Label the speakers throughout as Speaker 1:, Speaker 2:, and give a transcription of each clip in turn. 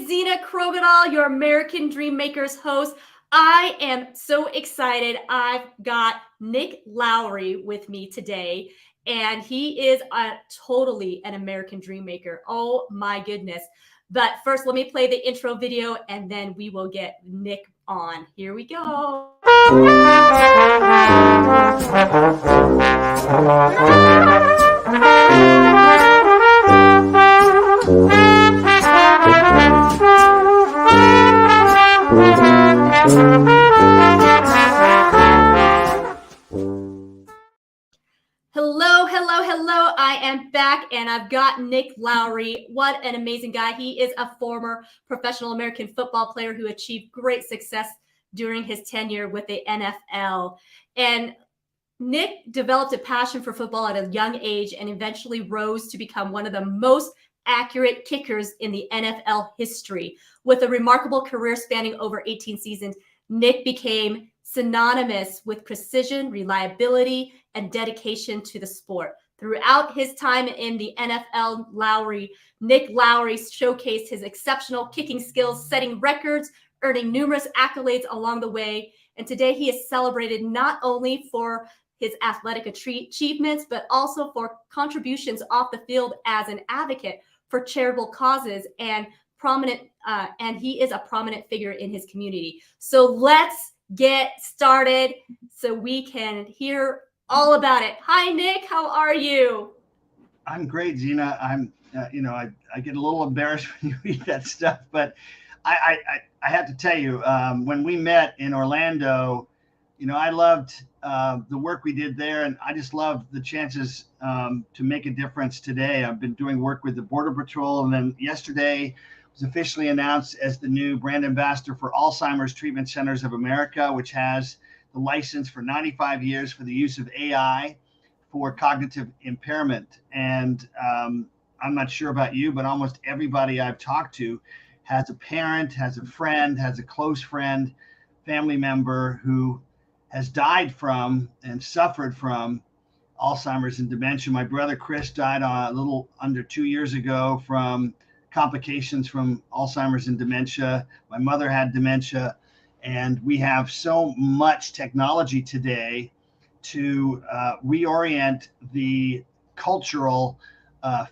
Speaker 1: Zena Krogadal, your American Dream Makers host. I am so excited. I've got Nick Lowery with me today, and he is totally an American Dream Maker. Oh my goodness. But first, let me play the intro video, and then we will get Nick on. Here we go. Hello. I am back and I've got Nick Lowery. What an amazing guy. He is a former professional American football player who achieved great success during his tenure with the NFL. And Nick developed a passion for football at a young age and eventually rose to become one of the most accurate kickers in the NFL history. With a remarkable career spanning over 18 seasons, Nick became synonymous with precision, reliability, and dedication to the sport. Throughout his time in the NFL, Nick Lowery showcased his exceptional kicking skills, setting records, earning numerous accolades along the way. And today he is celebrated not only for his athletic achievements, but also for contributions off the field as an advocate for charitable causes and he is a prominent figure in his community. So let's get started so we can hear all about it. Hi, Nick. How are you?
Speaker 2: I'm great, Zena. I get a little embarrassed when you read that stuff, but I have to tell you, when we met in Orlando, I loved the work we did there, and I just loved the chances to make a difference today. I've been doing work with the Border Patrol, and then yesterday was officially announced as the new brand ambassador for Alzheimer's Treatment Centers of America, which has the license for 95 years for the use of AI for cognitive impairment. And I'm not sure about you, but almost everybody I've talked to has a parent, has a friend, has a close friend, family member who has died from and suffered from Alzheimer's and dementia. My brother Chris died a little under 2 years ago from complications from Alzheimer's and dementia. My mother had dementia. And we have so much technology today to reorient the cultural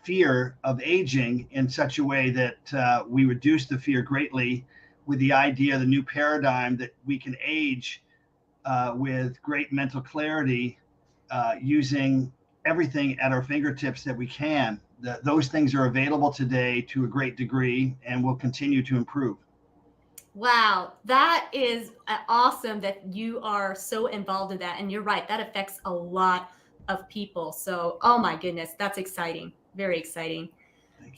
Speaker 2: fear of aging in such a way that we reduce the fear greatly with the idea, the new paradigm that we can age with great mental clarity using everything at our fingertips that we can. Those things are available today to a great degree and will continue to improve.
Speaker 1: Wow, that is awesome that you are so involved in that. And you're right, that affects a lot of people. So, oh my goodness, that's exciting. Very exciting.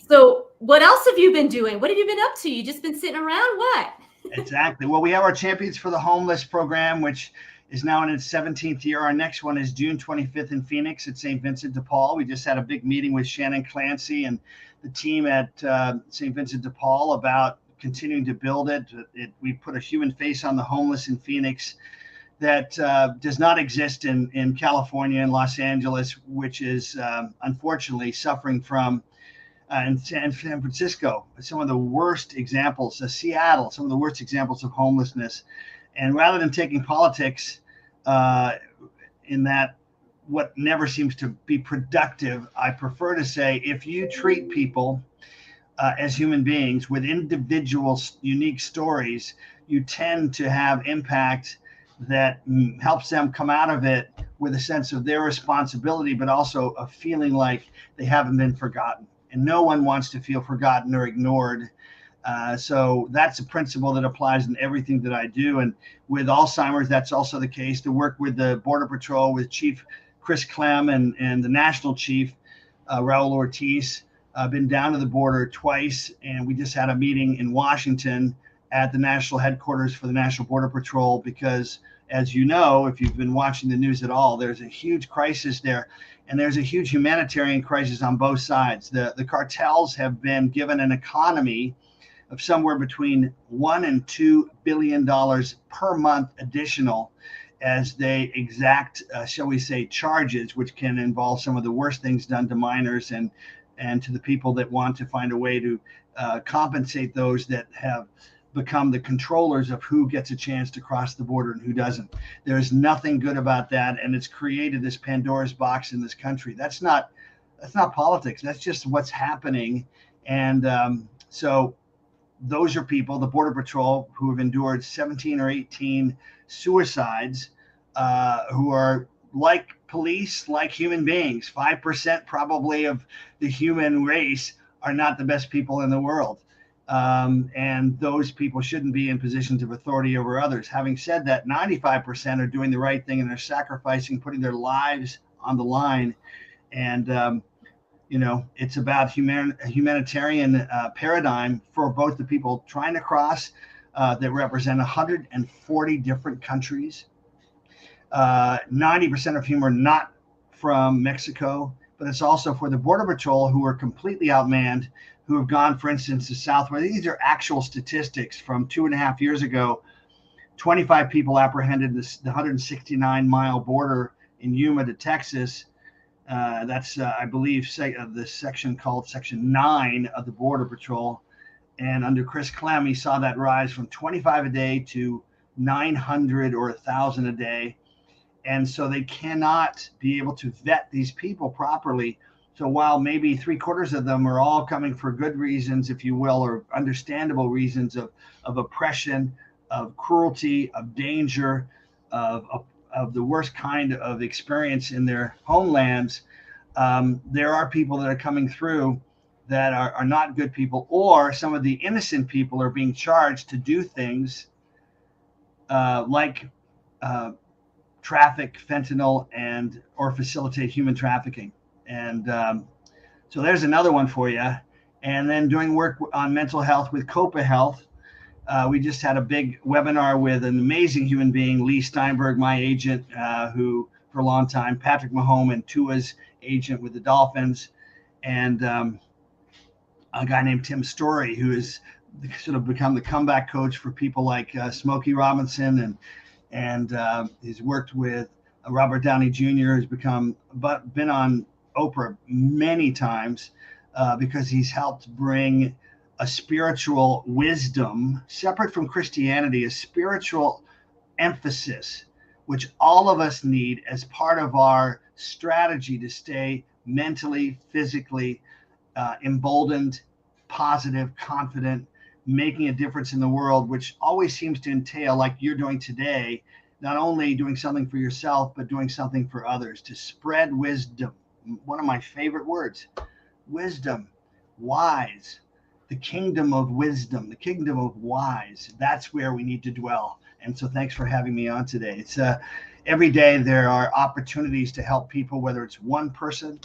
Speaker 1: So, what else have you been doing? What have you been up to? You just been sitting around? What?
Speaker 2: Exactly. Well, we have our Champions for the Homeless program, which is now in its 17th year. Our next one is June 25th in Phoenix at St. Vincent de Paul. We just had a big meeting with Shannon Clancy and the team at St. Vincent de Paul about continuing to build it. We put a human face on the homeless in Phoenix that does not exist in California and Los Angeles, which is unfortunately suffering from in San Francisco, some of the worst examples, Seattle, some of the worst examples of homelessness. And rather than taking politics in that what never seems to be productive, I prefer to say, if you treat people as human beings with individual unique stories, you tend to have impact that helps them come out of it with a sense of their responsibility, but also a feeling like they haven't been forgotten. And no one wants to feel forgotten or ignored. So that's a principle that applies in everything that I do. And with Alzheimer's, that's also the case. To work with the Border Patrol, with Chief Chris Clem and the National Chief, Raul Ortiz. I've been down to the border twice, and we just had a meeting in Washington at the national headquarters for the National Border Patrol because, as you know, if you've been watching the news at all, there's a huge crisis there, and there's a huge humanitarian crisis on both sides. The cartels have been given an economy of somewhere between $1 and $2 billion per month additional as they exact, shall we say, charges, which can involve some of the worst things done to minors and and to the people that want to find a way to compensate those that have become the controllers of who gets a chance to cross the border and who doesn't. There's nothing good about that, and it's created this Pandora's box in this country. That's not politics. That's just what's happening. And so those are people, the Border Patrol, who have endured 17 or 18 suicides, who are like police, like human beings. 5% probably of the human race are not the best people in the world. And those people shouldn't be in positions of authority over others. Having said that, 95% are doing the right thing, and they're sacrificing, putting their lives on the line. And it's about humanitarian paradigm for both the people trying to cross that represent 140 different countries. 90% of whom are not from Mexico, but it's also for the Border Patrol, who are completely outmanned, who have gone, for instance, to Southwest. These are actual statistics from 2.5 years ago. 25 people apprehended the 169-mile border in Yuma to Texas. That's, I believe, the section called Section 9 of the Border Patrol. And under Chris Clem, he saw that rise from 25 a day to 900 or 1,000 a day. And so they cannot be able to vet these people properly. So while maybe 3/4 of them are all coming for good reasons, if you will, or understandable reasons of oppression, of cruelty, of danger, of the worst kind of experience in their homelands, there are people that are coming through that are not good people, or some of the innocent people are being charged to do things like traffic fentanyl or facilitate human trafficking. And so there's another one for you. And then doing work on mental health with COPA Health. We just had a big webinar with an amazing human being, Lee Steinberg, my agent, who for a long time, Patrick Mahomes and Tua's agent with the Dolphins, and a guy named Tim Story, who has sort of become the comeback coach for people like Smokey Robinson, and he's worked with Robert Downey Jr., who's been on Oprah many times because he's helped bring a spiritual wisdom separate from Christianity, a spiritual emphasis, which all of us need as part of our strategy to stay mentally, physically emboldened, positive, confident, making a difference in the world, which always seems to entail, like you're doing today, not only doing something for yourself, but doing something for others, to spread wisdom. One of my favorite words, wisdom, wise, the kingdom of wisdom, the kingdom of wise. That's where we need to dwell. And so thanks for having me on today. It's every day there are opportunities to help people, whether it's one person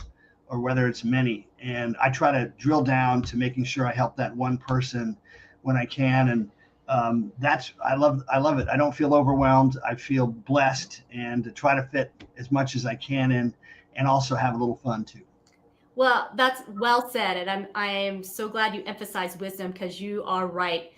Speaker 2: or whether it's many. And I try to drill down to making sure I help that one person when I can. And I love it. I don't feel overwhelmed. I feel blessed, and to try to fit as much as I can in, and also have a little fun too.
Speaker 1: Well, that's well said. And I am so glad you emphasize wisdom, because you are right.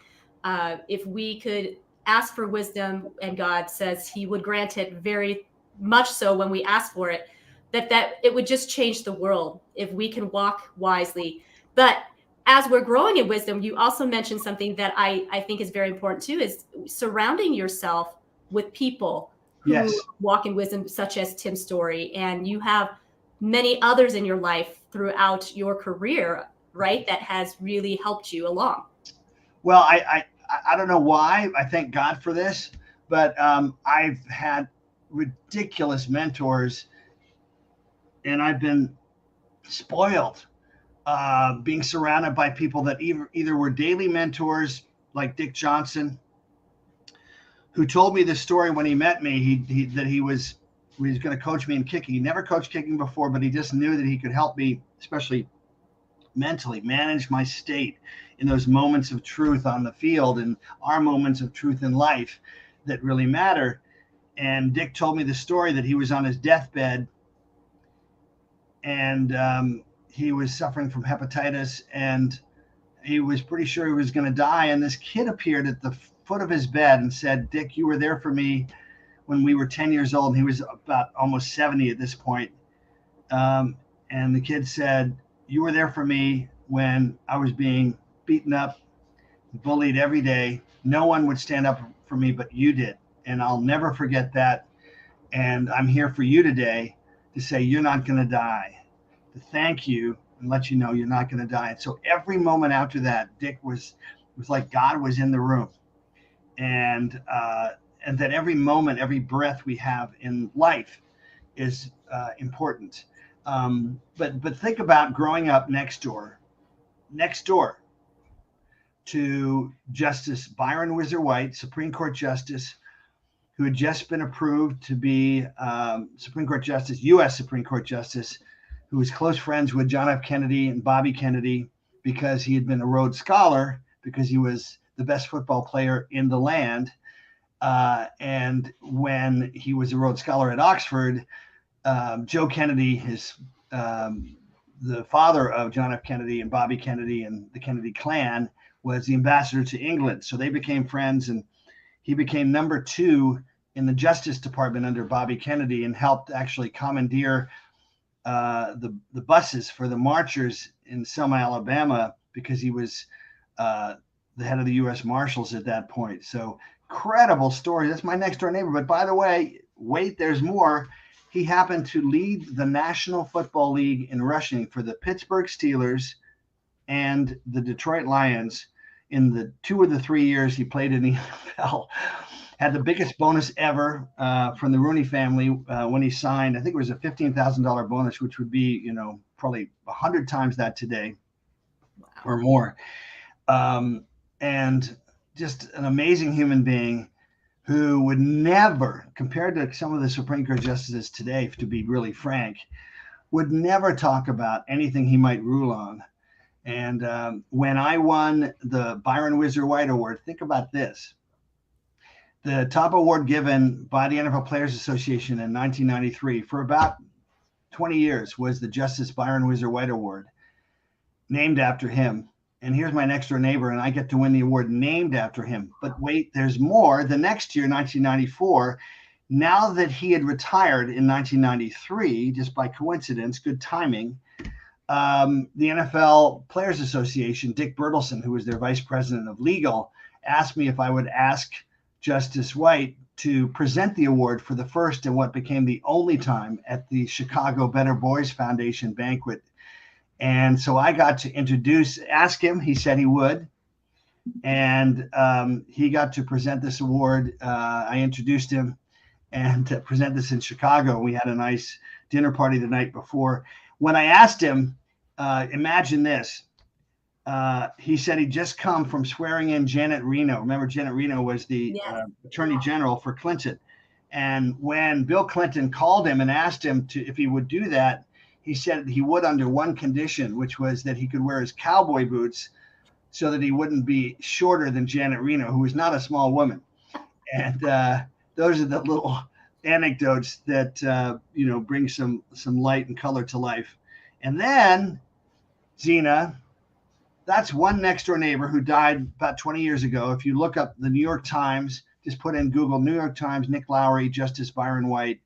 Speaker 1: If we could ask for wisdom, and God says he would grant it very much so when we ask for it, that it would just change the world if we can walk wisely. But as we're growing in wisdom, you also mentioned something that I think is very important too, is surrounding yourself with people who walk in wisdom, such as Tim Story. And you have many others in your life throughout your career, right, that has really helped you along.
Speaker 2: Well, I don't know why. I thank God for this, but I've had ridiculous mentors, and I've been spoiled being surrounded by people that either were daily mentors, like Dick Johnson, who told me this story when he met me, that he was going to coach me in kicking. He never coached kicking before, but he just knew that he could help me, especially mentally, manage my state in those moments of truth on the field, and our moments of truth in life that really matter. And Dick told me the story that he was on his deathbed, and he was suffering from hepatitis, and he was pretty sure he was going to die. And this kid appeared at the foot of his bed and said, "Dick, you were there for me when we were 10 years old." And he was about almost 70 at this point. And the kid said, You were there for me when I was being beaten up, bullied every day. No one would stand up for me, but you did. And I'll never forget that. And I'm here for you today to say you're not going to die, to thank you and let you know you're not going to die. And so every moment after that, Dick was like God was in the room, and that every moment, every breath we have in life is important. But think about growing up next door to Justice Byron Whizzer White, Supreme Court Justice, who had just been approved to be Supreme Court Justice, U.S. Supreme Court Justice, who was close friends with John F. Kennedy and Bobby Kennedy because he had been a Rhodes Scholar, because he was the best football player in the land. And when he was a Rhodes Scholar at Oxford, Joe Kennedy, the father of John F. Kennedy and Bobby Kennedy and the Kennedy clan, was the ambassador to England. So they became friends, and he became number 2 in the Justice Department under Bobby Kennedy and helped actually commandeer the buses for the marchers in Selma, Alabama, because he was the head of the U.S. Marshals at that point. So incredible story. That's my next door neighbor. But by the way, wait, there's more. He happened to lead the National Football League in rushing for the Pittsburgh Steelers and the Detroit Lions in the 2 of the 3 years he played in the NFL. Had the biggest bonus ever from the Rooney family when he signed. I think it was a $15,000 bonus, which would be, probably 100 times that today. Wow. Or more. And just an amazing human being who would never, compared to some of the Supreme Court justices today, to be really frank, would never talk about anything he might rule on. And when I won the Byron Whizzer White Award, think about this. The top award given by the NFL Players Association in 1993 for about 20 years was the Justice Byron Whizzer White Award, named after him. And here's my next door neighbor, and I get to win the award named after him. But wait, there's more. The next year, 1994, now that he had retired in 1993, just by coincidence, good timing, the NFL Players Association, Dick Bertelsen, who was their vice president of legal, asked me if I would ask Justice White to present the award for the first and what became the only time at the Chicago Better Boys Foundation banquet. And so I got to ask him. He said he would. And he got to present this award. I introduced him and to present this in Chicago. We had a nice dinner party the night before. When I asked him, imagine this. He said he'd just come from swearing in Janet Reno. Remember, Janet Reno was the attorney general for Clinton. And when Bill Clinton called him and asked him if he would do that, he said he would under one condition, which was that he could wear his cowboy boots so that he wouldn't be shorter than Janet Reno, who was not a small woman. And those are the little anecdotes that, bring some light and color to life. And then, Zena, that's one next door neighbor who died about 20 years ago. If you look up the New York Times, just put in Google, New York Times, Nick Lowery, Justice Byron White.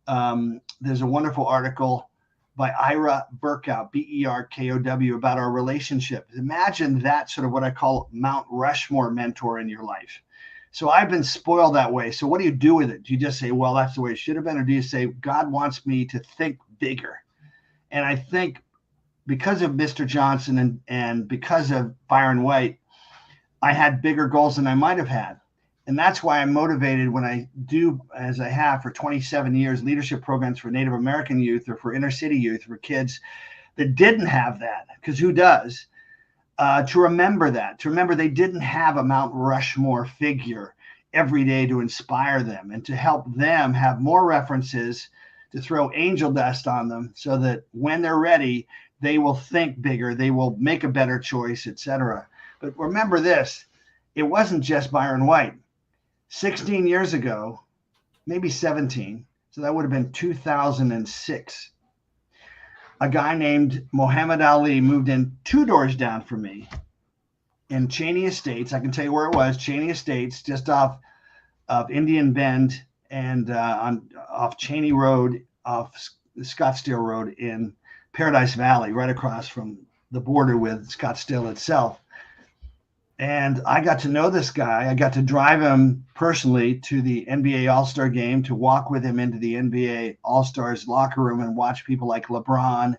Speaker 2: There's a wonderful article by Ira Berkow, Berkow, about our relationship. Imagine that sort of what I call Mount Rushmore mentor in your life. So I've been spoiled that way. So what do you do with it? Do you just say, well, that's the way it should have been? Or do you say, God wants me to think bigger? And I think because of Mr. Johnson and because of Byron White, I had bigger goals than I might have had. And that's why I'm motivated when I do, as I have for 27 years, leadership programs for Native American youth or for inner city youth, for kids that didn't have that, because who does, to remember that, to remember they didn't have a Mount Rushmore figure every day to inspire them and to help them have more references to throw angel dust on them so that when they're ready, they will think bigger, they will make a better choice, etc. But remember this, it wasn't just Byron White. 16 years ago, maybe 17, so that would have been 2006, a guy named Muhammad Ali moved in 2 doors down from me in Cheney Estates. I can tell you where it was, Cheney Estates, just off of Indian Bend and off Cheney Road, off Scottsdale Road in Paradise Valley, right across from the border with Scottsdale itself. And I got to know this guy. I got to drive him personally to the NBA All-Star game, to walk with him into the NBA All-Stars locker room and watch people like LeBron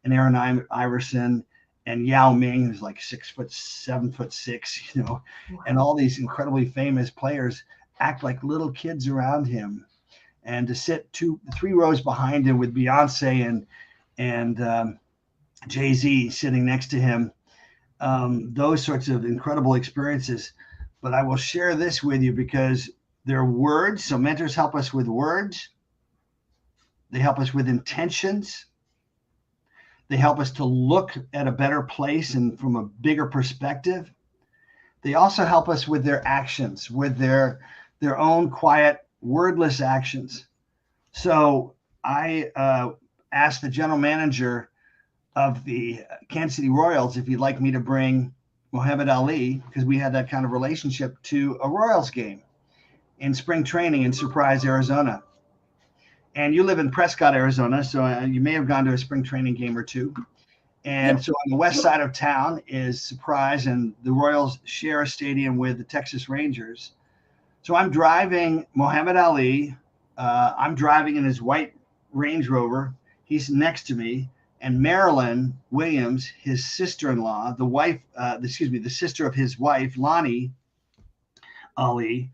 Speaker 2: and Aaron Iverson and Yao Ming, who's like 7'6", and all these incredibly famous players act like little kids around him. And to sit 3 rows behind him with Beyonce and Jay-Z sitting next to him, those sorts of incredible experiences. But I will share this with you because they're words. So mentors help us with words. They help us with intentions. They help us to look at a better place and from a bigger perspective. They also help us with their actions, with their own quiet, wordless actions. So I asked the general manager of the Kansas City Royals if he'd like me to bring Muhammad Ali, because we had that kind of relationship, to a Royals game in spring training in Surprise, Arizona. And you live in Prescott, Arizona, so you may have gone to a spring training game or two. And so on the west side of town is Surprise, and the Royals share a stadium with the Texas Rangers. So I'm driving Muhammad Ali. I'm driving in his white Range Rover. He's next to me. And Marilyn Williams, his sister-in-law, the sister of his wife, Lonnie Ali,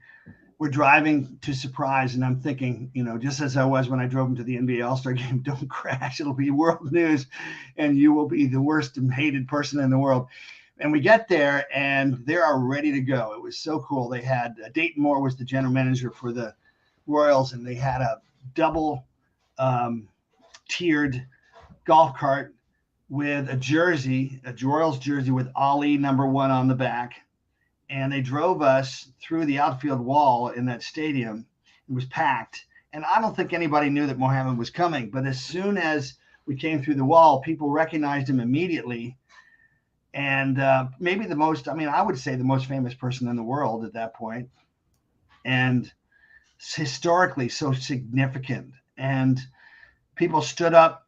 Speaker 2: we're driving to Surprise. And I'm thinking, just as I was when I drove him to the NBA All-Star game, don't crash. It'll be world news, and you will be the worst and hated person in the world. And we get there, and they are ready to go. It was so cool. They had Dayton Moore was the general manager for the Royals, and they had a double tiered golf cart with a jersey, a Royals jersey with Ali #1 on the back. And they drove us through the outfield wall in that stadium. It was packed. And I don't think anybody knew that Muhammad was coming. But as soon as we came through the wall, people recognized him immediately. And maybe I would say the most famous person in the world at that point. And historically so significant. And people stood up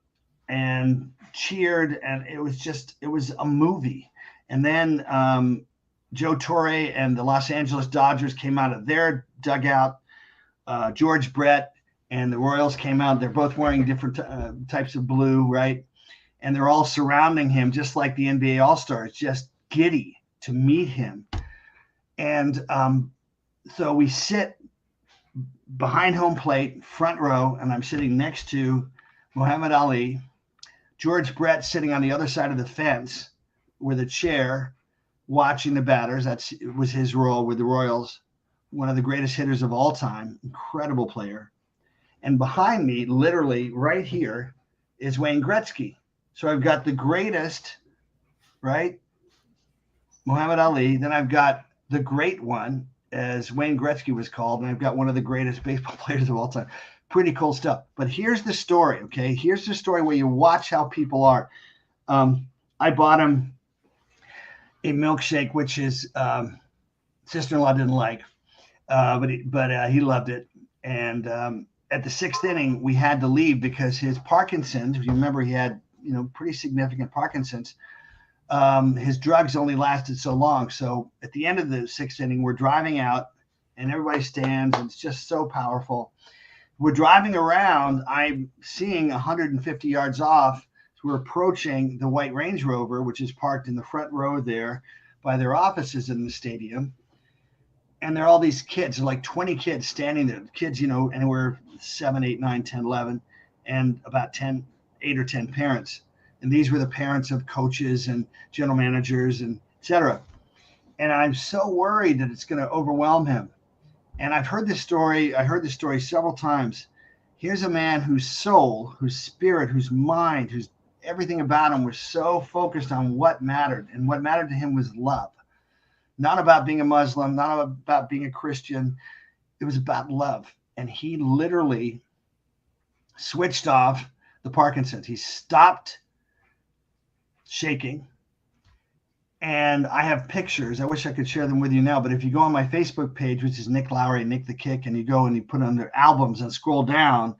Speaker 2: and cheered, and it was a movie. And then Joe Torre and the Los Angeles Dodgers came out of their dugout. George Brett and the Royals came out. They're both wearing different types of blue, right? And they're all surrounding him, just like the NBA All-Stars, just giddy to meet him. And so we sit behind home plate, front row, and I'm sitting next to Muhammad Ali. George Brett sitting on the other side of the fence with a chair, watching the batters. That was his role with the Royals. One of the greatest hitters of all time, incredible player. And behind me, literally right here, is Wayne Gretzky. So I've got the greatest, right? Muhammad Ali. Then I've got the great one, as Wayne Gretzky was called. And I've got one of the greatest baseball players of all time. Pretty cool stuff. But here's the story, okay? Here's the story where you watch how people are. I bought him a milkshake, which his sister-in-law didn't like, but he loved it. And at the 6th inning, we had to leave because his Parkinson's, if you remember, he had pretty significant Parkinson's. His drugs only lasted so long. So at the end of the 6th inning, we're driving out, and everybody stands, and it's just so powerful. We're driving around. I'm seeing 150 yards off. We're approaching the white Range Rover, which is parked in the front row there by their offices in the stadium. And there are all these kids, like 20 kids standing there. Kids, anywhere 7, 8, 9, 10, 11, and about 8 or 10 parents. And these were the parents of coaches and general managers and et cetera. And I'm so worried that it's going to overwhelm him. And I've heard this story. I heard this story several times. Here's a man whose soul, whose spirit, whose mind, whose everything about him was so focused on what mattered. And what mattered to him was love. Not about being a Muslim, not about being a Christian. It was about love. And he literally switched off the Parkinson's. He stopped shaking. And I have pictures. I wish I could share them with you now. But if you go on my Facebook page, which is Nick Lowery, Nick the Kick, and you go and you put on their albums and scroll down,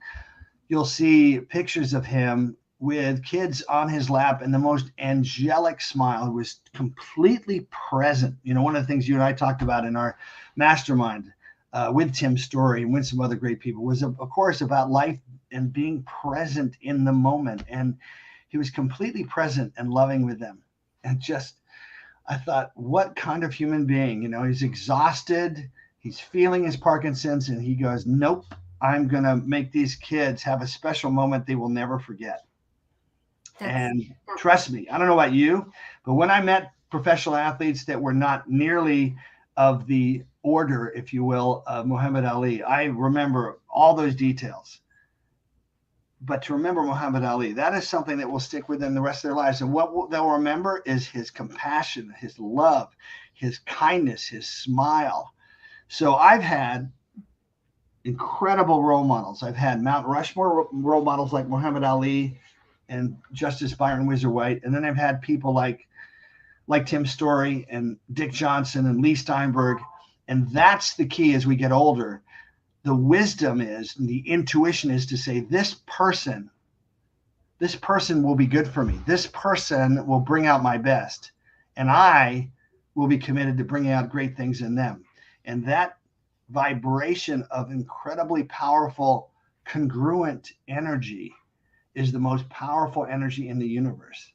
Speaker 2: you'll see pictures of him with kids on his lap and the most angelic smile. He was completely present. You know, one of the things you and I talked about in our mastermind with Tim Story and with some other great people was, of course, about life and being present in the moment. And he was completely present and loving with them. And just, I thought, what kind of human being? You know, he's exhausted. He's feeling his Parkinson's, and he goes, nope, I'm going to make these kids have a special moment they will never forget. And trust me, I don't know about you, but when I met professional athletes that were not nearly of the order, if you will, of Muhammad Ali, I remember all those details. But to remember Muhammad Ali, that is something that will stick with them the rest of their lives. And what they'll remember is his compassion, his love, his kindness, his smile. So I've had incredible role models. I've had Mount Rushmore role models like Muhammad Ali and Justice Byron Whizzer White. And then I've had people like Tim Story and Dick Johnson and Lee Steinberg. And that's the key as we get older. The wisdom is, and the intuition is to say, this person will be good for me. This person will bring out my best. And I will be committed to bringing out great things in them. And that vibration of incredibly powerful, congruent energy is the most powerful energy in the universe.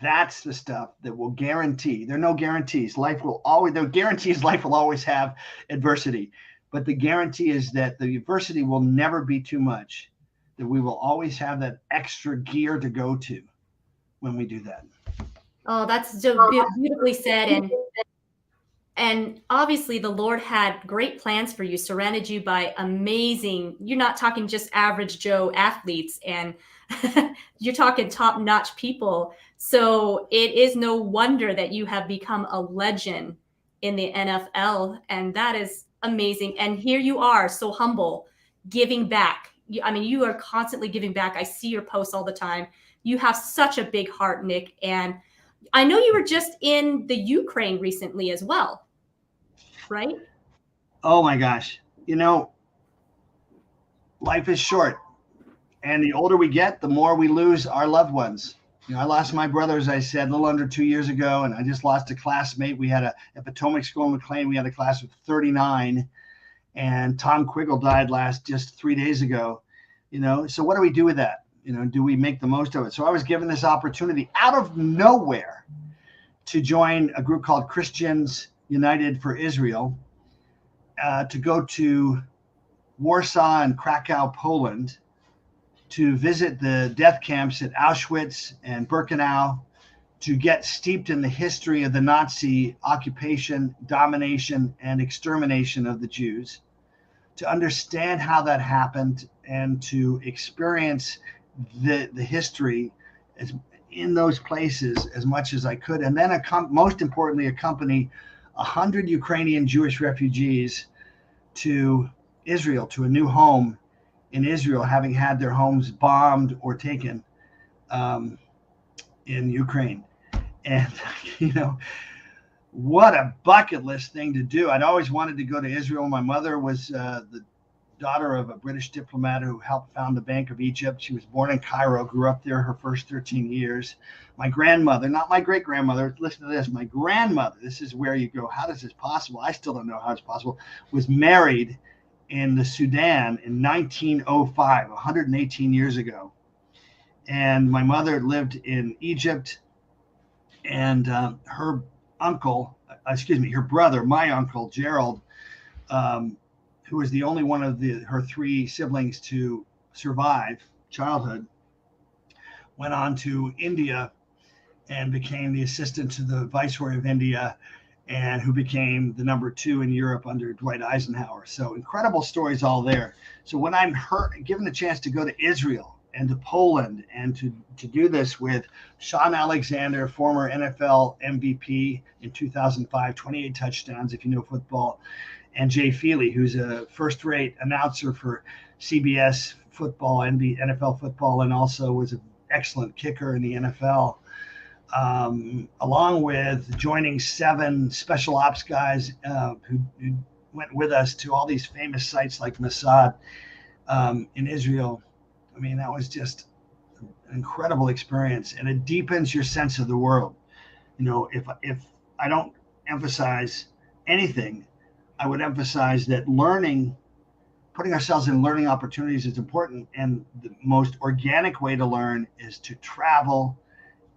Speaker 2: That's the stuff that will guarantee. There are no guarantees. Life will always have adversity. But the guarantee is that the adversity will never be too much, that we will always have that extra gear to go to when we do that.
Speaker 1: Oh, that's so beautifully said. And obviously the Lord had great plans for you, surrounded you by amazing, you're not talking just average Joe athletes, and you're talking top-notch people. So it is no wonder that you have become a legend in the NFL, and that is amazing. And here you are, so humble, giving back. I mean, you are constantly giving back. I see your posts all the time. You have such a big heart, Nick. And I know you were just in the Ukraine recently as well, right?
Speaker 2: Oh my gosh. You know, life is short. And the older we get, the more we lose our loved ones. You know, I lost my brother, as I said, a little under 2 years ago, and I just lost a classmate. We had at Potomac School in McLean, we had a class of 39, and Tom Quiggle died just 3 days ago. You know, so what do we do with that? You know, do we make the most of it? So I was given this opportunity out of nowhere to join a group called Christians United for Israel, to go to Warsaw and Krakow, Poland, to visit the death camps at Auschwitz and Birkenau, to get steeped in the history of the Nazi occupation, domination, and extermination of the Jews, to understand how that happened, and to experience the history in those places as much as I could. And then most importantly, accompany 100 Ukrainian Jewish refugees to Israel, to a new home in Israel, having had their homes bombed or taken in Ukraine. And, you know, what a bucket list thing to do. I'd always wanted to go to Israel. My mother was the daughter of a British diplomat who helped found the Bank of Egypt. She was born in Cairo, grew up there her first 13 years. My grandmother, not my great-grandmother, listen to this, my grandmother, this is where you go, how is this possible? I still don't know how it's possible, was married in the Sudan in 1905, 118 years ago. And my mother lived in Egypt, and her brother, my uncle, Gerald, who was the only one of her three siblings to survive childhood, went on to India and became the assistant to the Viceroy of India, and who became the number 2 in Europe under Dwight Eisenhower. So incredible stories all there. So when I'm given the chance to go to Israel and to Poland and to do this with Sean Alexander, former NFL MVP in 2005, 28 touchdowns, if you know football, and Jay Feely, who's a first-rate announcer for CBS football, NFL football, and also was an excellent kicker in the NFL, along with joining 7 special ops guys who went with us to all these famous sites like Mossad in Israel. I mean, that was just an incredible experience, and it deepens your sense of the world. If I don't emphasize anything, I would emphasize that putting ourselves in learning opportunities is important. And the most organic way to learn is to travel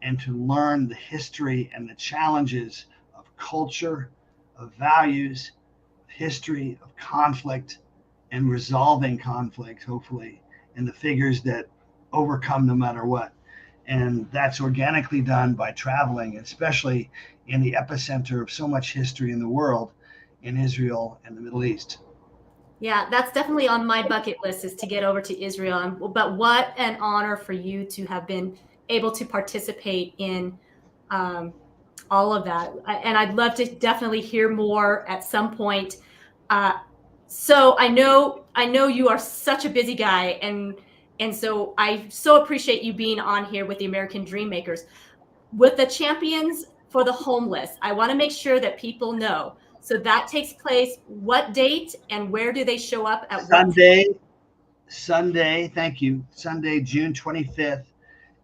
Speaker 2: and to learn the history and the challenges of culture, of values, history, of conflict, and resolving conflict, hopefully, and the figures that overcome no matter what. And that's organically done by traveling, especially in the epicenter of so much history in the world, in Israel and the Middle East.
Speaker 1: Yeah, that's definitely on my bucket list, is to get over to Israel. But what an honor for you to have been able to participate in all of that. And I'd love to definitely hear more at some point. So I know you are such a busy guy, and so I so appreciate you being on here with the American Dream Makers. With the Champions for the Homeless, I want to make sure that people know. So that takes place what date, and where do they show up at what time?
Speaker 2: Sunday, thank you. Sunday, June 25th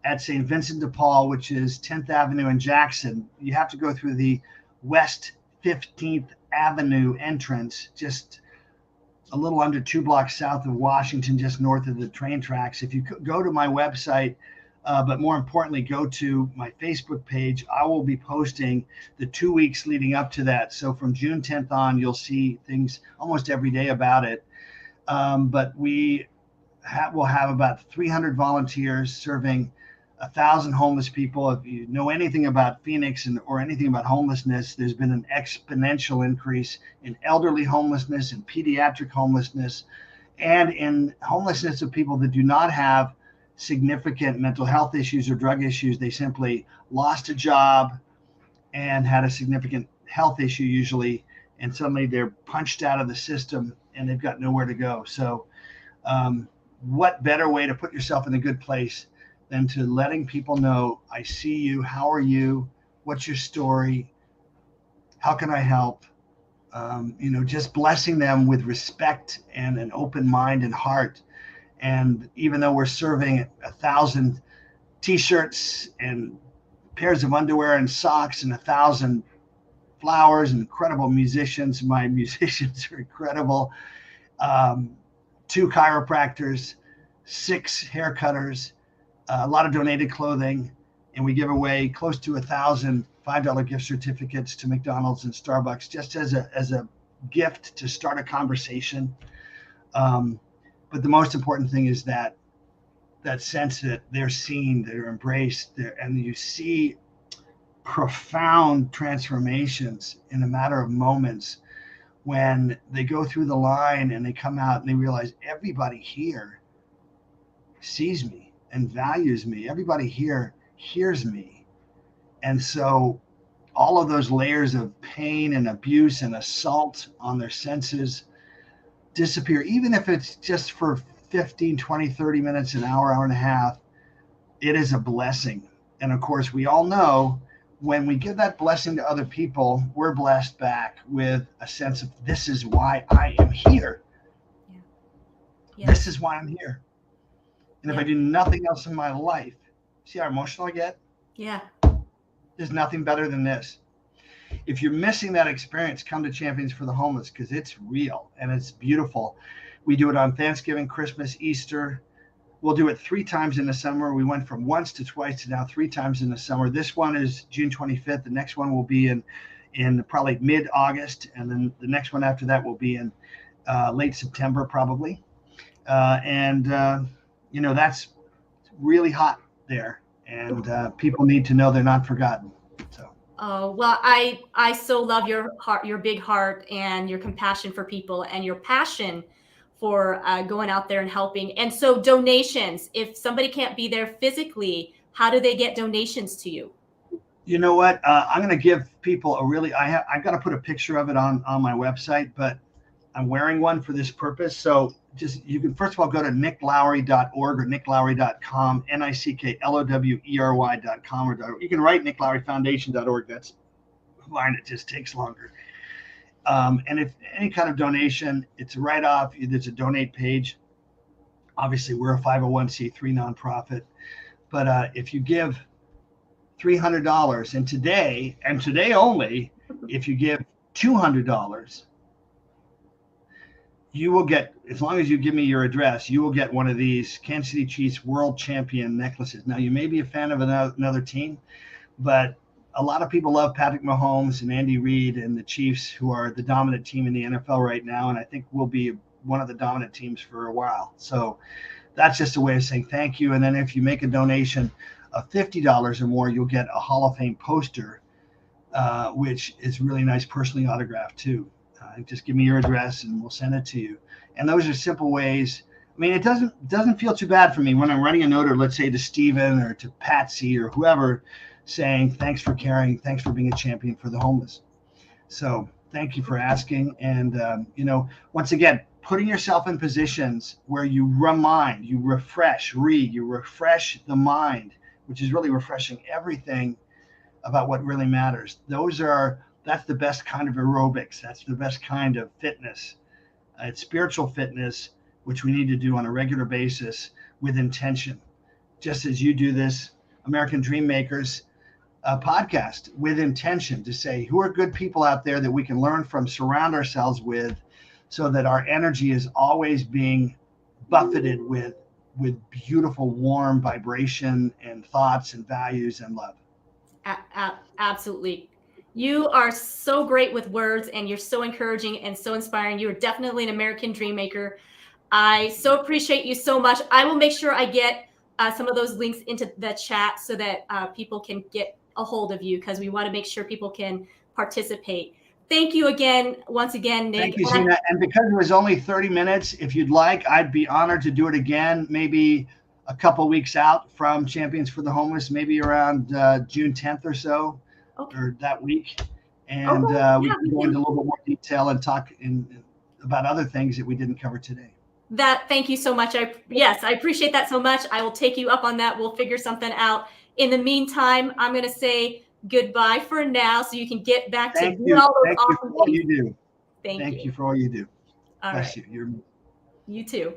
Speaker 2: at St. Vincent de Paul, which is 10th Avenue in Jackson. You have to go through the West 15th Avenue entrance, just a little under 2 blocks south of Washington, just north of the train tracks. If you go to my website, but more importantly, go to my Facebook page, I will be posting the 2 weeks leading up to that. So from June 10th on, you'll see things almost every day about it. But we'll have about 300 volunteers serving 1,000 homeless people. If you know anything about Phoenix or anything about homelessness, there's been an exponential increase in elderly homelessness and pediatric homelessness, and in homelessness of people that do not have significant mental health issues or drug issues. They simply lost a job and had a significant health issue usually, and suddenly they're punched out of the system and they've got nowhere to go. So what better way to put yourself in a good place than to letting people know, I see you, how are you, what's your story, how can I help? Just blessing them with respect and an open mind and heart. And even though we're serving 1,000 t-shirts and pairs of underwear and socks and 1,000 flowers and incredible musicians, my musicians are incredible, 2 chiropractors, 6 hair cutters, a lot of donated clothing, and we give away close to 1,000 $5 gift certificates to McDonald's and Starbucks, just as a gift to start a conversation. But the most important thing is that sense that they're seen, they're embraced, and you see profound transformations in a matter of moments when they go through the line and they come out and they realize everybody here sees me and values me. Everybody here hears me. And so all of those layers of pain and abuse and assault on their senses disappear, even if it's just for 15, 20, 30 minutes, an hour, hour and a half. It is a blessing. And of course, we all know when we give that blessing to other people, we're blessed back with a sense of, this is why I am here. Yeah. This is why I'm here. And if I do nothing else in my life, see how emotional I get?
Speaker 1: Yeah.
Speaker 2: There's nothing better than this. If you're missing that experience, come to Champions for the Homeless, because it's real and it's beautiful. We do it on Thanksgiving, Christmas, Easter. We'll do it 3 times in the summer. We went from once to twice to now 3 times in the summer. This one is June 25th. The next one will be in probably mid-August. And then the next one after that will be in late September, probably. That's really hot there. And people need to know they're not forgotten. So.
Speaker 1: Oh, well, I so love your heart, your big heart, and your compassion for people, and your passion for going out there and helping. And so donations, if somebody can't be there physically, how do they get donations to you?
Speaker 2: You know what? I'm going to give people I've got to put a picture of it on my website, but I'm wearing one for this purpose. So you can first of all go to nicklowery.org or nicklowery.com, nicklowery.com, or you can write nickloweryfoundation.org. That's fine. It just takes longer. And if any kind of donation, it's right off. There's a donate page. Obviously, we're a 501c3 nonprofit. But if you give $300, and today only, if you give $200, you will get, as long as you give me your address, you will get one of these Kansas City Chiefs World Champion necklaces. Now, you may be a fan of another team, but a lot of people love Patrick Mahomes and Andy Reid and the Chiefs, who are the dominant team in the NFL right now, and I think will be one of the dominant teams for a while. So that's just a way of saying thank you. And then if you make a donation of $50 or more, you'll get a Hall of Fame poster, which is really nice, personally autographed too. Just give me your address and we'll send it to you. And those are simple ways. I mean, it doesn't feel too bad for me when I'm writing a note, or let's say to Steven or to Patsy or whoever, saying thanks for caring, thanks for being a champion for the homeless. So thank you for asking. And once again, putting yourself in positions where you refresh the mind, which is really refreshing everything about what really matters. That's the best kind of aerobics. That's the best kind of fitness. It's spiritual fitness, which we need to do on a regular basis with intention. Just as you do this American Dream Makers podcast with intention, to say who are good people out there that we can learn from, surround ourselves with, so that our energy is always being buffeted with beautiful, warm vibration and thoughts and values and love.
Speaker 1: Absolutely. You are so great with words, and you're so encouraging and so inspiring. You are definitely an American dream maker. I so appreciate you so much. I will make sure I get some of those links into the chat so that people can get a hold of you, because we want to make sure people can participate. Thank you once again, Nick.
Speaker 2: Thank you, Zena. And because it was only 30 minutes, if you'd like, I'd be honored to do it again, maybe a couple weeks out from Champions for the Homeless, maybe around June 10th or so, or that week. And we can go into a little bit more detail and talk about other things that we didn't cover today.
Speaker 1: Thank you so much. I appreciate that so much. I will take you up on that. We'll figure something out. In the meantime, I'm going to say goodbye for now, so you can get back to doing all those awesome things.
Speaker 2: You do.
Speaker 1: Thank
Speaker 2: you for all you do.
Speaker 1: Bless
Speaker 2: you.
Speaker 1: You too.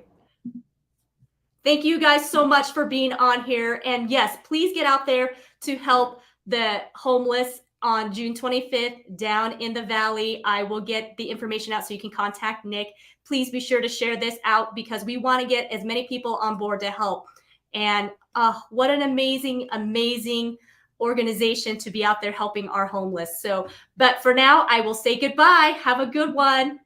Speaker 1: Thank you guys so much for being on here. And yes, please get out there to help the homeless on June 25th down in the Valley. I will get the information out so you can contact Nick. Please be sure to share this out, because we want to get as many people on board to help. And what an amazing, amazing organization to be out there helping our homeless. But for now, I will say goodbye. Have a good one.